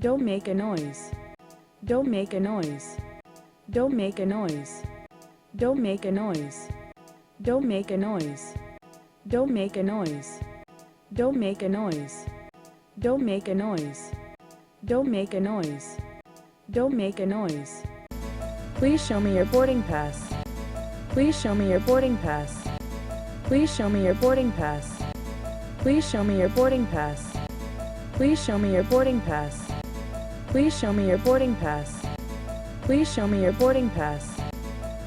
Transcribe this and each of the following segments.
Don't make a noise. Don't make a noise. Don't make a noise. Don't make a noise. Don't make a noise. Don't make a noise. Don't make a noise. Don't make a noise. Don't make a noise. Don't make a noise. Please show me your boarding pass. Please show me your boarding pass. Please show me your boarding pass. Please show me your boarding pass. Please show me your boarding pass. Please show me your boarding pass. Please show me your boarding pass.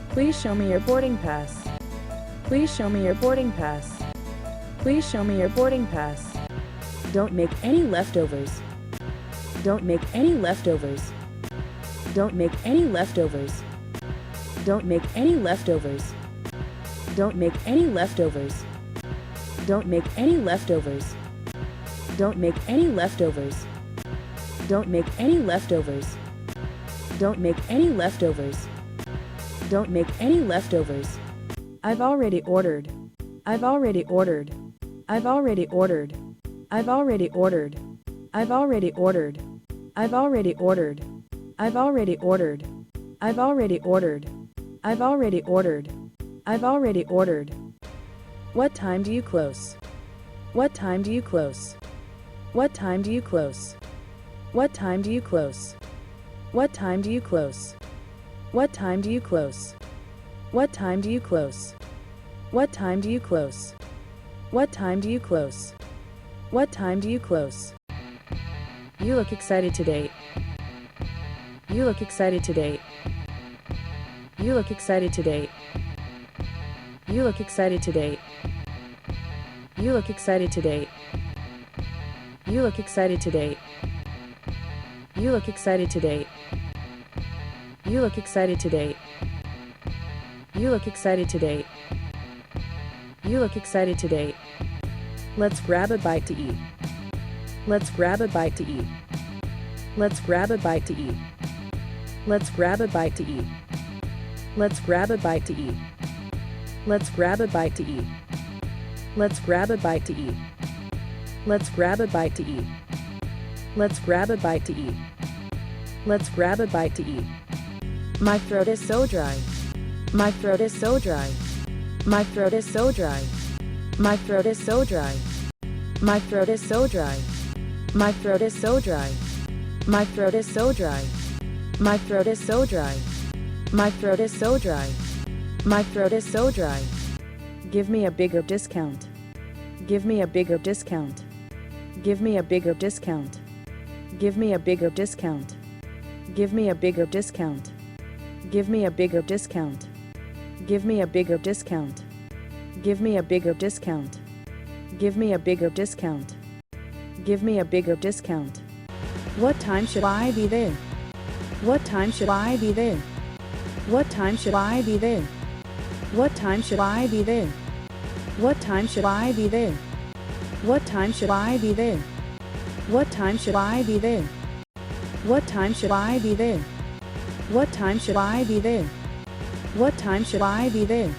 Please show me your boarding pass. Please show me your boarding pass. Please show me your boarding pass. Don't make any leftovers. Don't make any leftovers. Don't make any leftovers. Don't make any leftovers. Don't make any leftovers. Don't make any leftovers. Don't make any leftovers. Don't make any leftovers. Don't make any leftovers. Don't make any leftovers. I've already ordered. I've already ordered. I've already ordered. I've already ordered. I've already ordered. I've already ordered. I've already ordered. I've already ordered. I've already ordered. I've already ordered. What time do you close? What time do you close? What time do you close? What time do you close? What time do you close? What time do you close? What time do you close? What time do you close? What time do you close? What time do you close? You look excited today. You look excited today. You look excited today. You look excited today. You look excited today. You look excited today. You look excited today. You look excited today. You look excited today. You look excited today. Let's grab a bite to eat. Let's grab a bite to eat. Let's grab a bite to eat. Let's grab a bite to eat. Let's grab a bite to eat. Let's grab a bite to eat. Let's grab a bite to eat. Let's grab a bite to eat. Let's grab a bite to eat. Let's grab a bite to eat. My throat is so dry. My throat is so dry. My throat is so dry. My throat is so dry. My throat is so dry. My throat is so dry. My throat is so dry. My throat is so dry. My throat is so dry. My throat is so dry. Give me a bigger discount. Give me a bigger discount. Give me a bigger discount. Give me a bigger discount. Give me a bigger discount. Give me a bigger discount. Give me a bigger discount. Give me a bigger discount. Give me a bigger discount. Give me a bigger discount. What time should I be there? What time should I be there? What time should I be there? What time should I be there? What time should I be there? What time should I be there? What time should I be there? What time should I be there? What time should I be there? What time should I be there?